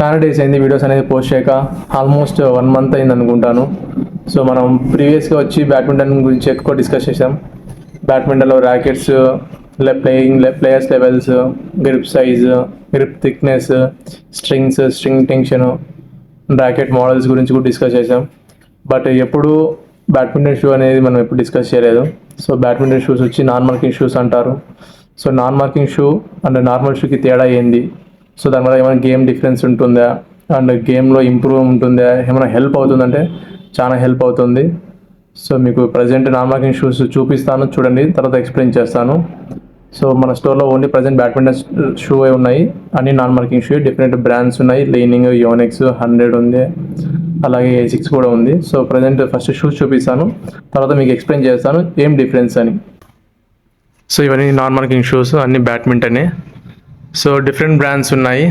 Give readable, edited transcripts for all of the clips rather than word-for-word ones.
చాలా డేస్ అయింది వీడియోస్ అనేది పోస్ట్ చేయక, ఆల్మోస్ట్ 1 మంత్ అయింది అనుకుంటాను. సో మనం ప్రీవియస్గా వచ్చి బ్యాడ్మింటన్ గురించి ఎక్కువ డిస్కస్ చేసాం. బ్యాడ్మింటన్లో rackets, players levels, grip size, grip thickness, string tension, racket models గురించి కూడా డిస్కస్ చేసాం. బట్ ఎప్పుడు బ్యాడ్మింటన్ షూ అనేది మనం ఎప్పుడు డిస్కస్ చేయలేదు. సో బ్యాడ్మింటన్ షూస్ వచ్చి నాన్ మార్కింగ్ షూస్ అంటారు. So non marking shoe and normal షూకి తేడా ఏంది, సో దానివల్ల ఏమైనా గేమ్ డిఫరెన్స్ ఉంటుందా, అండ్ గేమ్లో ఇంప్రూవ్ ఉంటుందా, ఏమైనా హెల్ప్ అవుతుందంటే చాలా హెల్ప్ అవుతుంది. సో మీకు ప్రజెంట్ నాన్ మార్కింగ్ షూస్ చూపిస్తాను, చూడండి, తర్వాత ఎక్స్ప్లెయిన్ చేస్తాను. సో మన స్టోర్లో ఓన్లీ ప్రజెంట్ బ్యాడ్మింటన్ షూ ఉన్నాయి, అన్ని non marking shoe, different brands ఉన్నాయి. లైనింగ్, యోనెక్స్, 100 ఉంది, అలాగే A6 కూడా ఉంది. సో ప్రజెంట్ ఫస్ట్ షూస్ చూపిస్తాను, తర్వాత మీకు ఎక్స్ప్లెయిన్ చేస్తాను ఏం డిఫరెన్స్ అని. సో ఇవన్నీ నాన్ మార్కింగ్ షూస్, అన్ని బ్యాడ్మింటనే. సో డిఫరెంట్ బ్రాండ్స్ ఉన్నాయి.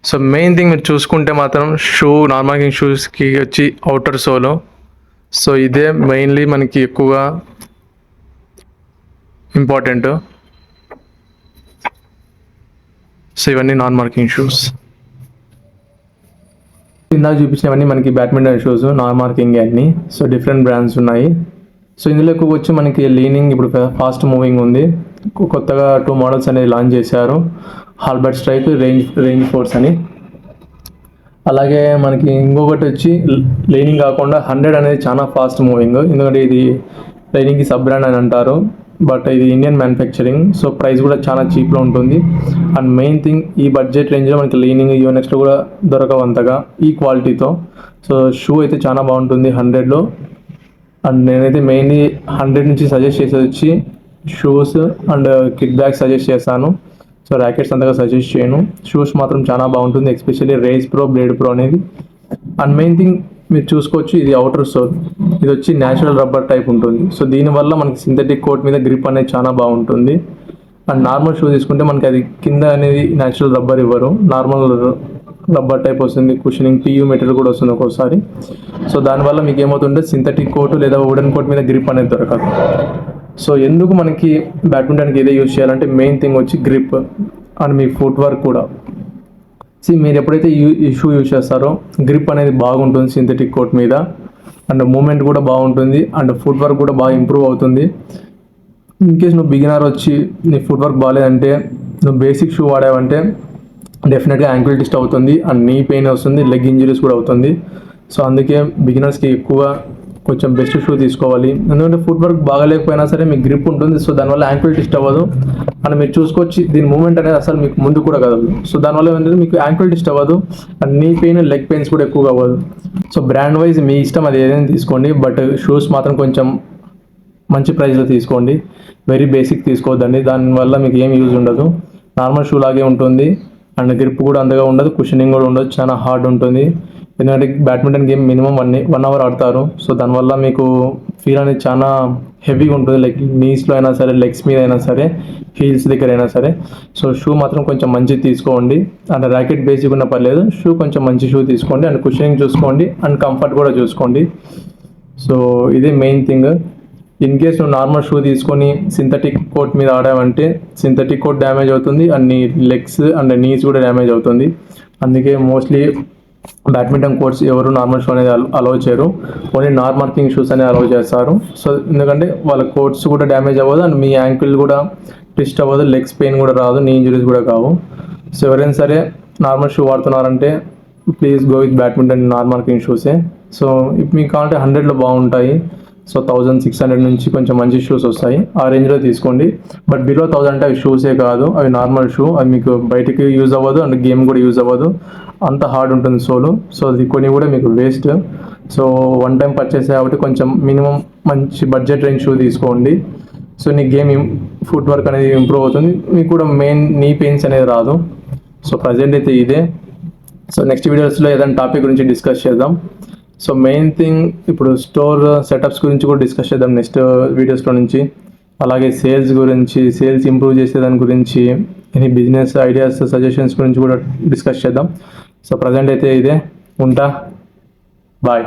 సో మెయిన్ థింగ్ మీరు చూసుకుంటే మాత్రం షూ, నాన్ మార్కింగ్ షూస్కి వచ్చి అవుటర్ సోలో. సో ఇదే మెయిన్లీ మనకి ఎక్కువగా ఇంపార్టెంట్. సో ఇవన్నీ నాన్ మార్కింగ్ షూస్. ఇందాక చూపించినవన్నీ మనకి బ్యాడ్మింటన్ షూస్, నాన్ మార్కింగ్ అన్ని. సో డిఫరెంట్ బ్రాండ్స్ ఉన్నాయి. సో ఇందులో ఎక్కువ వచ్చి మనకి లీనింగ్ ఇప్పుడు ఫాస్ట్ మూవింగ్ ఉంది. కొత్తగా 2 మోడల్స్ అనేది లాంచ్ చేశారు, హాల్బర్ట్ స్ట్రైక్, రేంజ్ ఫోర్స్ అని. అలాగే మనకి ఇంకొకటి వచ్చి లైనింగ్ కాకుండా 100 అనేది చాలా ఫాస్ట్ మూవింగ్, ఎందుకంటే ఇది లైనింగ్కి సబ్ బ్రాండ్ అని అంటారు, బట్ ఇది ఇండియన్ మ్యానుఫ్యాక్చరింగ్. సో ప్రైస్ కూడా చాలా చీప్లో ఉంటుంది. అండ్ మెయిన్ థింగ్, ఈ బడ్జెట్ రేంజ్లో మనకి లైనింగ్, యోనెక్స్లో కూడా దొరకవు అంతగా ఈ క్వాలిటీతో. సో షూ అయితే చాలా బాగుంటుంది 100లో. అండ్ నేనైతే మెయిన్లీ 100 నుంచి సజెస్ట్ చేసేది వచ్చి shoes and kit bags suggest చేస్తాను. సో ర్యాకెట్స్ అంతగా సజెస్ట్ చేయను. షూస్ మాత్రం చాలా బాగుంటుంది, especially Race Pro, Blade Pro అనేది. అండ్ మెయిన్ థింగ్ మీరు చూసుకోవచ్చు, ఇది అవుటర్ సోల్, ఇది వచ్చి న్యాచురల్ రబ్బర్ టైప్ ఉంటుంది. సో దీనివల్ల మనకి సింథటిక్ కోట్ మీద గ్రిప్ అనేది చాలా బాగుంటుంది. అండ్ నార్మల్ షూ తీసుకుంటే మనకి అది కింద అనేది న్యాచురల్ రబ్బర్ ఇవ్వరు, నార్మల్ రబ్బర్ టైప్ వస్తుంది. కుషనింగ్, PU మెటీరియల్ కూడా వస్తుంది ఒక్కోసారి. సో దానివల్ల మీకు ఏమవుతుంటే సింథటిక్ కోట్ లేదా వుడెన్ కోట్ మీద గ్రిప్ అనేది దొరకదు. సో ఎందుకు మనకి బ్యాడ్మింటన్కి ఇదే యూజ్ చేయాలంటే మెయిన్ థింగ్ వచ్చి grip and me foot work కూడా. మీరు ఎప్పుడైతే ఈ షూ యూజ్ చేస్తారో గ్రిప్ అనేది బాగుంటుంది సింథటిక్ కోట్ మీద, అండ్ మూమెంట్ కూడా బాగుంటుంది, అండ్ ఫుట్ వర్క్ కూడా బాగా ఇంప్రూవ్ అవుతుంది. ఇన్ కేస్ నువ్వు బిగినర్ వచ్చి నీ ఫుట్ వర్క్ బాగాలేదంటే, నువ్వు బేసిక్ షూ వాడావంటే డెఫినెట్గా యాంకిల్ ట్విస్ట్ అవుతుంది, అండ్ నీ పెయిన్ వస్తుంది, లెగ్ ఇంజరీస్ కూడా అవుతుంది. సో అందుకే బిగినర్స్కి ఎక్కువ కొంచెం బెస్ట్ షూ తీసుకోవాలి. ఎందుకంటే ఫుట్ వర్క్ బాగాలేకపోయినా సరే మీకు గ్రిప్ ఉంటుంది. సో దానివల్ల యాంకిల్ ట్విస్ట్ అవ్వదు, అండ్ మీరు చూసుకోవచ్చు దీని మూమెంట్ అనేది అసలు మీకు ముందు కూడా కదలదు. సో దానివల్ల ఏంటంటే మీకు యాంకిల్ ట్విస్ట్ అవ్వదు, and knee pain, leg pains కూడా ఎక్కువగా అవ్వదు. సో బ్రాండ్ వైజ్ మీ ఇష్టం, అది ఏదైనా తీసుకోండి, బట్ షూస్ మాత్రం కొంచెం మంచి ప్రైస్లో తీసుకోండి. వెరీ బేసిక్ తీసుకోవద్దండి, దానివల్ల మీకు ఏం యూజ్ ఉండదు. నార్మల్ షూ లాగే ఉంటుంది, అండ్ గ్రిప్ కూడా అంతగా ఉండదు, కుషనింగ్ కూడా ఉండదు, చాలా హార్డ్ ఉంటుంది. ఎందుకంటే బ్యాడ్మింటన్ గేమ్ మినిమం 1 అవర్ ఆడతారు. సో దానివల్ల మీకు ఫీల్ అనేది చాలా హెవీగా ఉంటుంది, లైక్ నీస్లో అయినా సరే, లెగ్స్ మీద అయినా సరే, హీల్స్ దగ్గర అయినా సరే. సో షూ మాత్రం కొంచెం మంచిది తీసుకోండి. అండ్ ర్యాకెట్ బేసిక్ ఉన్న పర్లేదు, షూ కొంచెం మంచి షూ తీసుకోండి, అండ్ కుషనింగ్ చూసుకోండి, అండ్ కంఫర్ట్ కూడా చూసుకోండి. సో ఇదే మెయిన్ థింగ్. ఇన్ కేస్ నువ్వు నార్మల్ షూ తీసుకొని సింథటిక్ కోట్ మీద ఆడావంటే సింథటిక్ కోట్ డ్యామేజ్ అవుతుంది, అండ్ నీ లెగ్స్ అండ్ నీస్ కూడా డ్యామేజ్ అవుతుంది. అందుకే మోస్ట్లీ బ్యాడ్మింటన్ కోర్ట్స్ ఎవరు నార్మల్ షూ అనేది అలౌ చేయరు, ఓన్లీ నాన్ మార్కింగ్ షూస్ అనేది అలౌ చేస్తారు. సో ఎందుకంటే వాళ్ళ కోర్ట్స్ కూడా డ్యామేజ్ అవ్వదు, అండ్ మీ యాంకిల్ కూడా ట్విస్ట్ అవ్వదు, లెగ్స్ పెయిన్ కూడా రాదు, నీ ఇంజరీస్ కూడా కావు. సో ఎవరైనా సరే నార్మల్ షూ వాడుతున్నారంటే please go with badminton non marking షూసే. సో ఇప్పుడు మీకు కావాలంటే 100లో బాగుంటాయి. సో 1600 నుంచి కొంచెం మంచి షూస్ వస్తాయి, ఆ రేంజ్లో తీసుకోండి. బట్ బిలో 1000 అంటే అవి షూసే కాదు, అవి నార్మల్ షూ, అవి మీకు బయటికి యూజ్ అవ్వదు, అండ్ గేమ్ కూడా యూజ్ అవ్వదు, అంత హార్డ్ ఉంటుంది సోలు. సో అది కొన్ని కూడా మీకు వేస్ట్. సో 1 టైం పర్చేస్ కాబట్టి కొంచెం మినిమం మంచి బడ్జెట్ రేంజ్ షూ తీసుకోండి. సో నీ గేమ్ ఫుట్ వర్క్ అనేది ఇంప్రూవ్ అవుతుంది, మీకు కూడా మెయిన్ నీ పెయిన్స్ అనేది రాదు. సో ప్రజెంట్ అయితే ఇదే. సో నెక్స్ట్ వీడియోస్లో ఏదైనా టాపిక్ గురించి డిస్కస్ చేద్దాం. సో మెయిన్ థింగ్ ఇప్పుడు స్టోర్ సెటప్స్ గురించి కూడా డిస్కస్ చేద్దాం నెక్స్ట్ వీడియోస్లో నుంచి. అలాగే సేల్స్ గురించి, సేల్స్ ఇంప్రూవ్ చేసేదాని గురించి, ఎనీ బిజినెస్ ఐడియాస్, సజెషన్స్ గురించి కూడా డిస్కస్ చేద్దాం. సో ప్రజెంట్ అయితే ఇదే, ఉంటా, బాయ్.